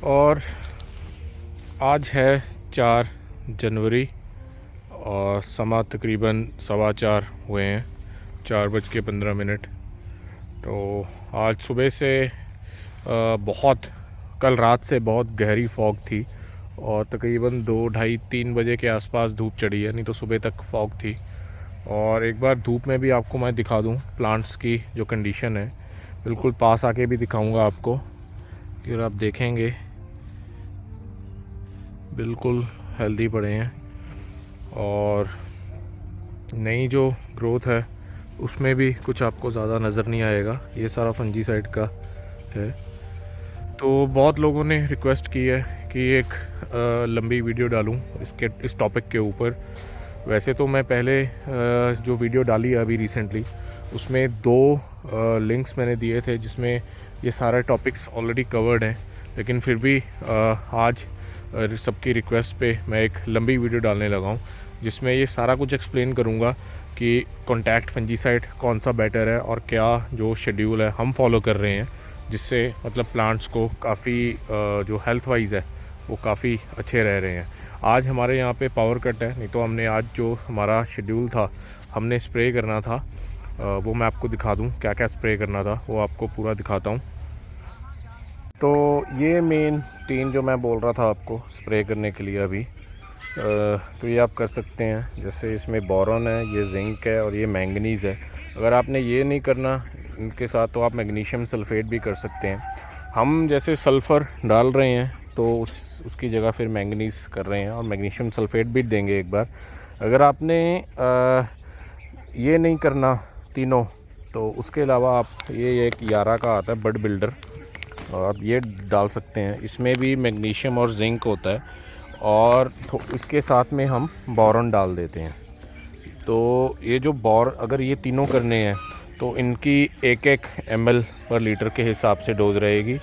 और आज है 4 जनवरी और समा तकरीबन 4:15 हुए हैं, 4:15। तो आज सुबह से बहुत कल रात से बहुत गहरी फॉग थी और तकरीबन 2, ढाई, 3 बजे के आसपास धूप चढ़ी है, नहीं तो सुबह तक फॉग थी। और एक बार धूप में भी आपको मैं दिखा दूं प्लांट्स की जो कंडीशन है, बिल्कुल पास आके भी दिखाऊंगा आपको कि अगर आप देखेंगे बिल्कुल हेल्दी पड़े हैं। और नई जो ग्रोथ है उसमें भी कुछ आपको ज़्यादा नज़र नहीं आएगा, ये सारा फंजीसाइड का है। तो बहुत लोगों ने रिक्वेस्ट की है कि एक लंबी वीडियो डालूं इस टॉपिक के ऊपर। वैसे तो मैं पहले जो वीडियो डाली है अभी रिसेंटली, उसमें 2 लिंक्स मैंने दिए थे जिसमें ये सारे टॉपिक्स ऑलरेडी कवर्ड हैं, लेकिन फिर भी आज सबकी रिक्वेस्ट पे मैं एक लंबी वीडियो डालने लगा हूँ जिसमें ये सारा कुछ एक्सप्लेन करूँगा कि कॉन्टैक्ट फंजीसाइड कौन सा बेटर है और क्या जो शेड्यूल है हम फॉलो कर रहे हैं, जिससे मतलब प्लांट्स को काफ़ी जो हेल्थ वाइज है वो काफ़ी अच्छे रह रहे हैं। आज हमारे यहाँ पे पावर कट है, नहीं तो हमने आज जो हमारा शेड्यूल था हमने स्प्रे करना था, वो मैं आपको दिखा दूँ क्या क्या स्प्रे करना था, वो आपको पूरा दिखाता हूँ। तो ये मेन 3 जो मैं बोल रहा था आपको स्प्रे करने के लिए अभी, तो ये आप कर सकते हैं। जैसे इसमें बोरॉन है, ये जिंक है और ये मैंगनीज़ है। अगर आपने ये नहीं करना इनके साथ तो आप मैग्नीशियम सल्फ़ेट भी कर सकते हैं। हम जैसे सल्फ़र डाल रहे हैं तो उसकी जगह फिर मैंगनीज़ कर रहे हैं और मैग्नीशियम सल्फ़ेट भी देंगे एक बार। अगर आपने ये नहीं करना तीनों, तो उसके अलावा आप ये एक यारा का आता है बड बिल्डर, और आप ये डाल सकते हैं। इसमें भी मैग्नीशियम और जिंक होता है और इसके साथ में हम बोरॉन डाल देते हैं। तो ये जो अगर ये तीनों करने हैं तो इनकी 1-1 ml पर लीटर के हिसाब से डोज़ रहेगी।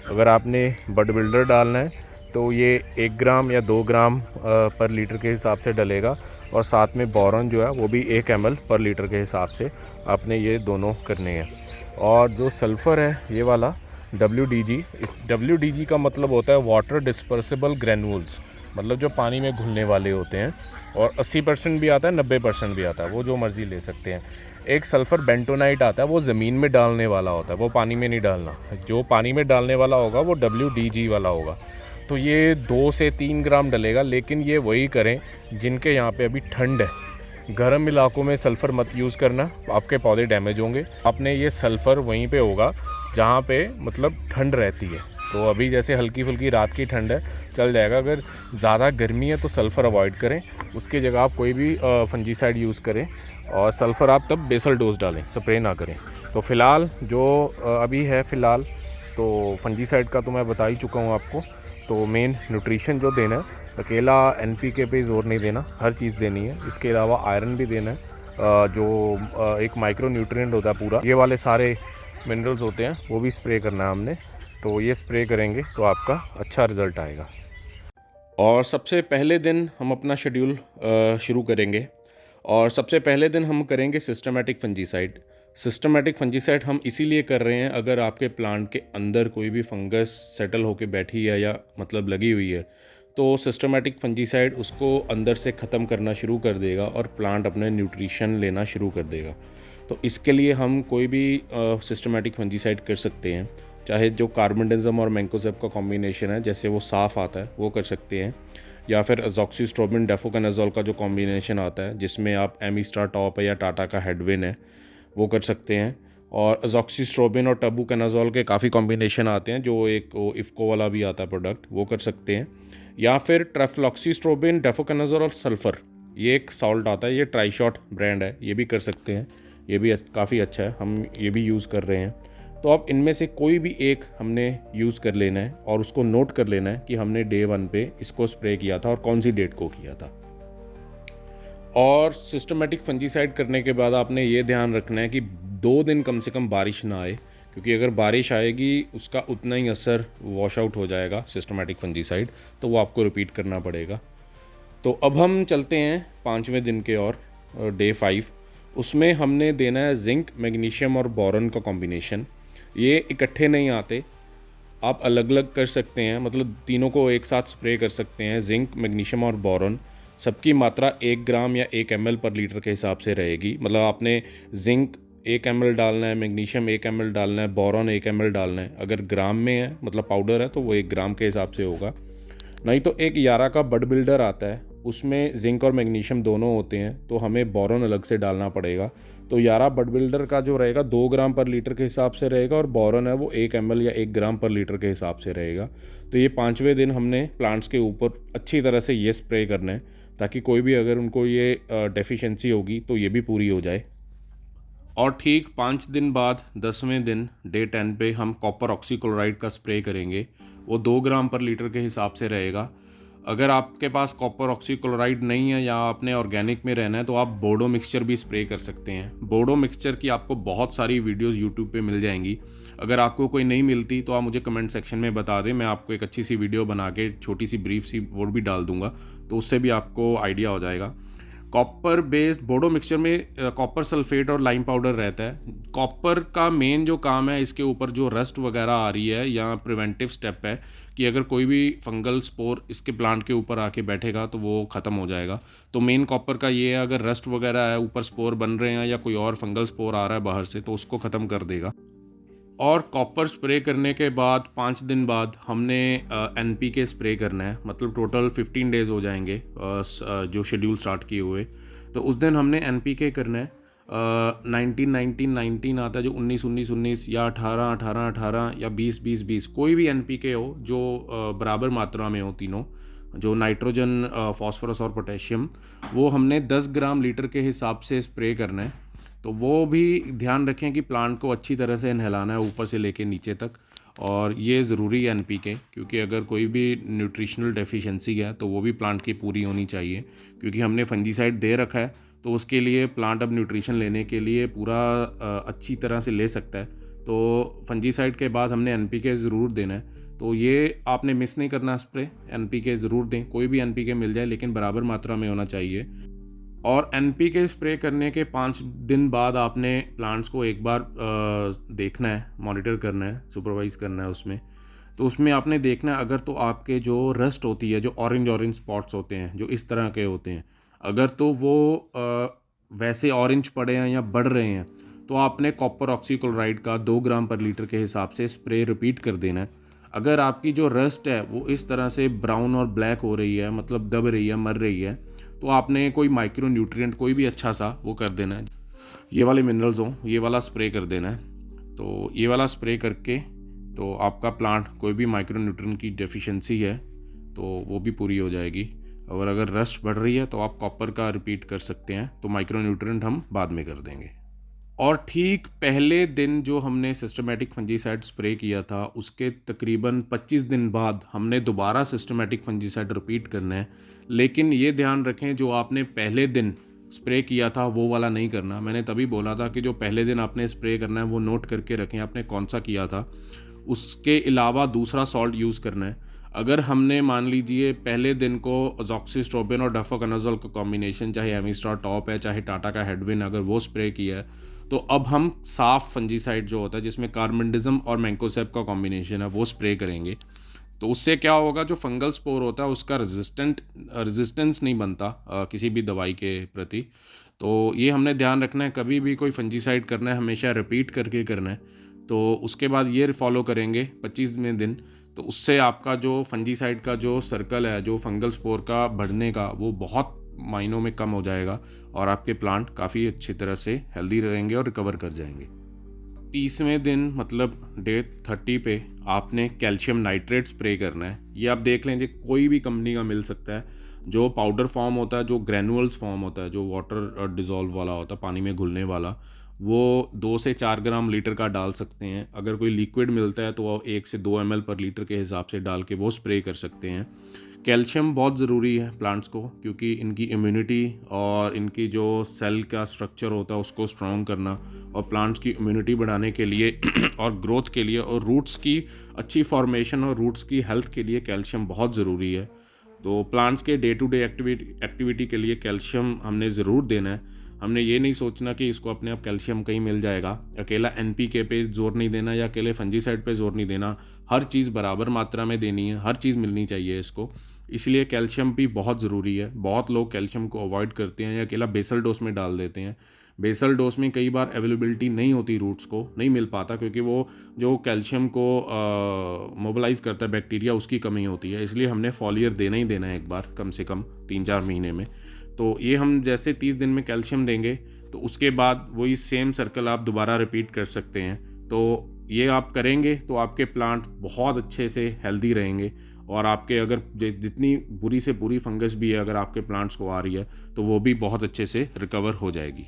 अगर आपने बड बिल्डर डालना है तो ये 1 ग्राम या 2 ग्राम पर लीटर के हिसाब से डलेगा, और साथ में बोरॉन जो है वो भी 1 ml पर लीटर के हिसाब से आपने ये दोनों करने हैं। और जो सल्फ़र है ये वाला WDG, इस WDG का मतलब होता है वाटर डिस्पर्सिबल ग्रैन्यूल्स, मतलब जो पानी में घुलने वाले होते हैं, और 80% भी आता है, 90% भी आता है, वो जो मर्ज़ी ले सकते हैं। एक सल्फ़र बेंटोनाइट आता है, वो ज़मीन में डालने वाला होता है, वो पानी में नहीं डालना। जो पानी में डालने वाला होगा वो WDG वाला होगा। तो ये 2 से 3 ग्राम डलेगा, लेकिन ये वही करें जिनके यहाँ पे अभी ठंड है। गर्म इलाकों में सल्फ़र मत यूज़ करना, आपके पौधे डैमेज होंगे। आपने ये सल्फ़र वहीं पे होगा जहाँ पे मतलब ठंड रहती है। तो अभी जैसे हल्की फुल्की रात की ठंड है, चल जाएगा। अगर ज़्यादा गर्मी है तो सल्फ़र अवॉइड करें, उसकी जगह आप कोई भी फंजीसाइड यूज़ करें, और सल्फ़र आप तब बेसल डोज डालें, स्प्रे ना करें। तो फ़िलहाल जो अभी है फ़िलहाल तो फंजीसाइड का तो मैं बता ही चुका हूँ आपको। तो मेन न्यूट्रिशन जो देना है, अकेला NPK पे ज़ोर नहीं देना, हर चीज़ देनी है। इसके अलावा आयरन भी देना है, जो एक माइक्रो न्यूट्रिएंट होता है पूरा, ये वाले सारे मिनरल्स होते हैं, वो भी स्प्रे करना है हमने। तो ये स्प्रे करेंगे तो आपका अच्छा रिज़ल्ट आएगा। और सबसे पहले दिन हम अपना शेड्यूल शुरू करेंगे, और सबसे पहले दिन हम करेंगे सिस्टमेटिक फंजीसाइड। सिस्टमेटिक फंजीसाइड हम इसीलिए कर रहे हैं, अगर आपके प्लांट के अंदर कोई भी फंगस सेटल होकर बैठी है या मतलब लगी हुई है, तो सिस्टमेटिक फंजीसाइड उसको अंदर से ख़त्म करना शुरू कर देगा और प्लांट अपने न्यूट्रिशन लेना शुरू कर देगा। तो इसके लिए हम कोई भी सिस्टमेटिक फंजीसाइड कर सकते हैं, चाहे जो कार्बेंडाजिम और मैंकोजेब का कॉम्बिनेशन है, जैसे वो साफ़ आता है वो कर सकते हैं, या फिर अजॉक्सिस्ट्रोबिन डेफोकनाजोल का जो कॉम्बिनेशन आता है जिसमें आप एमिस्टार टॉप है या टाटा का हेडविन है वो कर सकते हैं। और अजॉक्सिस्ट्रोबिन और टबुकनाजोल के काफ़ी कॉम्बिनेशन आते हैं, जो एक इफ़को वाला भी आता है प्रोडक्ट, वो कर सकते हैं। या फिर ट्रेफ्लॉक्सिस्ट्रोबिन डेफोकनाजोल और सल्फ़र, ये एक सॉल्ट आता है, ये ट्राईशॉट ब्रांड है, ये भी कर सकते हैं। ये भी काफ़ी अच्छा है, हम ये भी यूज़ कर रहे हैं। तो अब इनमें से कोई भी एक हमने यूज़ कर लेना है और उसको नोट कर लेना है कि हमने डे 1 पे इसको स्प्रे किया था और कौन सी डेट को किया था। और सिस्टमेटिक फंजीसाइड करने के बाद आपने ये ध्यान रखना है कि 2 दिन कम से कम बारिश ना आए, क्योंकि अगर बारिश आएगी उसका उतना ही असर वॉश आउट हो जाएगा सिस्टमेटिक फंजीसाइड, तो वो आपको रिपीट करना पड़ेगा। तो अब हम चलते हैं 5वें दिन के और डे 5। उसमें हमने देना है जिंक, मैग्नीशियम और बोरॉन का कॉम्बिनेशन। ये इकट्ठे नहीं आते, आप अलग अलग कर सकते हैं, मतलब तीनों को एक साथ स्प्रे कर सकते हैं। जिंक, मैग्नीशियम और बोरॉन सबकी मात्रा 1 ग्राम या 1 ml पर लीटर के हिसाब से रहेगी। मतलब आपने जिंक 1 ml डालना है, मैग्नीशियम 1 ml डालना है, बोरॉन 1 ml डालना है। अगर ग्राम में है, मतलब पाउडर है, तो वो 1 ग्राम के हिसाब से होगा। नहीं तो एक यारा का बड बिल्डर आता है, उसमें जिंक और मैग्नीशियम दोनों होते हैं, तो हमें बोरॉन अलग से डालना पड़ेगा। तो यारा बड बिल्डर का जो रहेगा 2 ग्राम पर लीटर के हिसाब से रहेगा, और बोरॉन है वो 1 ml या 1 ग्राम पर लीटर के हिसाब से रहेगा। तो ये 5वें दिन हमने प्लांट्स के ऊपर अच्छी तरह से ये स्प्रे करना है, ताकि कोई भी अगर उनको ये डेफिशिएंसी होगी तो ये भी पूरी हो जाए। और ठीक 5 दिन बाद 10वें दिन डे 10 पे हम कॉपर ऑक्सीक्लोराइड का स्प्रे करेंगे। वो 2 ग्राम पर लीटर के हिसाब से रहेगा। अगर आपके पास कॉपर ऑक्सीक्लोराइड नहीं है या आपने ऑर्गेनिक में रहना है, तो आप बोडो मिक्सचर भी स्प्रे कर सकते हैं। बोडो मिक्सचर की आपको बहुत सारी वीडियोस यूट्यूब पे मिल जाएंगी। अगर आपको कोई नहीं मिलती तो आप मुझे कमेंट सेक्शन में बता दें, मैं आपको एक अच्छी सी वीडियो बना के छोटी सी ब्रीफ सी वो भी डाल दूंगा, तो उससे भी आपको आइडिया हो जाएगा। कॉपर बेस्ड बोडो मिक्सचर में कॉपर सल्फेट और लाइम पाउडर रहता है। कॉपर का मेन जो काम है, इसके ऊपर जो रस्ट वगैरह आ रही है या प्रिवेंटिव स्टेप है कि अगर कोई भी फंगल स्पोर इसके प्लांट के ऊपर आके बैठेगा तो वो ख़त्म हो जाएगा। तो मेन कॉपर का ये है, अगर रस्ट वगैरह है, ऊपर स्पोर बन रहे हैं या कोई और फंगल स्पोर आ रहा है बाहर से, तो उसको ख़त्म कर देगा। और कॉपर स्प्रे करने के बाद 5 दिन बाद हमने NPK स्प्रे करना है। मतलब टोटल 15 डेज़ हो जाएंगे जो शेड्यूल स्टार्ट किए हुए। तो उस दिन हमने NPK करना है। 19-19-19 आता है, जो 19-19-19 या 18-18-18 या 20-20-20 कोई भी NPK हो जो बराबर मात्रा में हो, तीनों जो नाइट्रोजन, फॉस्फोरस और पोटेशियम, वो हमने 10 ग्राम लीटर के हिसाब से स्प्रे करना है। तो वो भी ध्यान रखें कि प्लांट को अच्छी तरह से नहलाना है ऊपर से लेके नीचे तक। और ये ज़रूरी है NPK, क्योंकि अगर कोई भी न्यूट्रिशनल डेफिशिएंसी है तो वो भी प्लांट की पूरी होनी चाहिए। क्योंकि हमने फंजीसाइड दे रखा है, तो उसके लिए प्लांट अब न्यूट्रिशन लेने के लिए पूरा अच्छी तरह से ले सकता है। तो फंजीसाइड के बाद हमने NPK ज़रूर देना है। तो ये आपने मिस नहीं करना स्प्रे, NPK ज़रूर दें। कोई भी NPK मिल जाए, लेकिन बराबर मात्रा में होना चाहिए। और NPK स्प्रे करने के 5 दिन बाद आपने प्लांट्स को एक बार देखना है, मॉनिटर करना है, सुपरवाइज करना है उसमें। तो उसमें आपने देखना है, अगर तो आपके जो रस्ट होती है, जो ऑरेंज स्पॉट्स होते हैं जो इस तरह के होते हैं, अगर तो वो वैसे ऑरेंज पड़े हैं या बढ़ रहे हैं, तो आपने कॉपर ऑक्सीक्लोराइड का 2 ग्राम पर लीटर के हिसाब से स्प्रे रिपीट कर देना है। अगर आपकी जो रस्ट है वो इस तरह से ब्राउन और ब्लैक हो रही है, मतलब दब रही है, मर रही है, तो आपने कोई माइक्रो न्यूट्रिएंट कोई भी अच्छा सा वो कर देना है। ये वाले मिनरल्स हों, ये वाला स्प्रे कर देना है। तो ये वाला स्प्रे करके तो आपका प्लांट कोई भी माइक्रो न्यूट्रिएंट की डेफिशिएंसी है तो वो भी पूरी हो जाएगी। और अगर रस्ट बढ़ रही है तो आप कॉपर का रिपीट कर सकते हैं, तो माइक्रो न्यूट्रिएंट हम बाद में कर देंगे। और ठीक पहले दिन जो हमने सिस्टमेटिक फंजीसाइड स्प्रे किया था, उसके तकरीबन 25 दिन बाद हमने दोबारा सिस्टमेटिक फंजीसाइड रिपीट करना है। लेकिन ये ध्यान रखें, जो आपने पहले दिन स्प्रे किया था वो वाला नहीं करना। मैंने तभी बोला था कि जो पहले दिन आपने स्प्रे करना है वो नोट करके रखें, आपने कौन सा किया था। उसके अलावा दूसरा सॉल्ट यूज़ करना है। अगर हमने मान लीजिए पहले दिन को अजॉक्सिस्ट्रोबिन और डफोकनाजोल का कॉम्बिनेशन, चाहे एमिस्टार टॉप है चाहे टाटा का हेडविन, अगर वो स्प्रे किया है, तो अब हम साफ फंजीसाइड जो होता है जिसमें कार्बेंडिज्म और मैंकोसेप का कॉम्बिनेशन है वो स्प्रे करेंगे। तो उससे क्या होगा, जो फंगल स्पोर होता है उसका रेजिस्टेंस नहीं बनता किसी भी दवाई के प्रति। तो ये हमने ध्यान रखना है, कभी भी कोई फंजीसाइड करना है हमेशा रिपीट करके करना है। तो उसके बाद ये फॉलो करेंगे 25वें दिन, तो उससे आपका जो फंजीसाइड का जो सर्कल है, जो फंगल स्पोर का बढ़ने का, वो बहुत मायनों में कम हो जाएगा और आपके प्लांट काफ़ी अच्छी तरह से हेल्दी रहेंगे और रिकवर कर जाएंगे। 30वें दिन मतलब डे 30 पे आपने कैल्शियम नाइट्रेट स्प्रे करना है। ये आप देख लेंगे, कोई भी कंपनी का मिल सकता है। जो पाउडर फॉर्म होता है, जो ग्रैनुअल्स फॉर्म होता है, जो वाटर डिज़ोल्व वाला होता है, पानी में घुलने वाला, वो 2 से 4 ग्राम लीटर का डाल सकते हैं। अगर कोई लिक्विड मिलता है तो वो 1 से 2 ml पर लीटर के हिसाब से डाल के वो स्प्रे कर सकते हैं। कैल्शियम बहुत ज़रूरी है प्लांट्स को, क्योंकि इनकी इम्यूनिटी और इनकी जो सेल का स्ट्रक्चर होता है उसको स्ट्रॉन्ग करना, और प्लांट्स की इम्यूनिटी बढ़ाने के लिए और ग्रोथ के लिए और रूट्स की अच्छी फॉर्मेशन और रूट्स की हेल्थ के लिए कैल्शियम बहुत ज़रूरी है। तो प्लांट्स के डे टू डे एक्टिविटी के लिए कैल्शियम हमने ज़रूर देना है। हमने ये नहीं सोचना कि इसको अपने आप कैल्शियम कहीं मिल जाएगा। अकेला NPK पे जोर नहीं देना या अकेले फंजीसाइड पे जोर नहीं देना, हर चीज़ बराबर मात्रा में देनी है, हर चीज़ मिलनी चाहिए इसको। इसलिए कैल्शियम भी बहुत ज़रूरी है। बहुत लोग कैल्शियम को अवॉइड करते हैं या अकेला बेसल डोज में डाल देते हैं। बेसल डोज में कई बार अवेलेबिलिटी नहीं होती, रूट्स को नहीं मिल पाता, क्योंकि वो जो कैल्शियम को मोबिलाइज़ करता है बैक्टीरिया, उसकी कमी होती है। इसलिए हमने फॉलियर देना ही देना है एक बार, कम से कम 3-4 महीने में। तो ये हम जैसे 30 दिन में कैल्शियम देंगे तो उसके बाद वही सेम सर्कल आप दोबारा रिपीट कर सकते हैं। तो ये आप करेंगे तो आपके प्लांट बहुत अच्छे से हेल्दी रहेंगे, और आपके अगर जितनी बुरी से बुरी फंगस भी है अगर आपके प्लांट्स को आ रही है तो वो भी बहुत अच्छे से रिकवर हो जाएगी।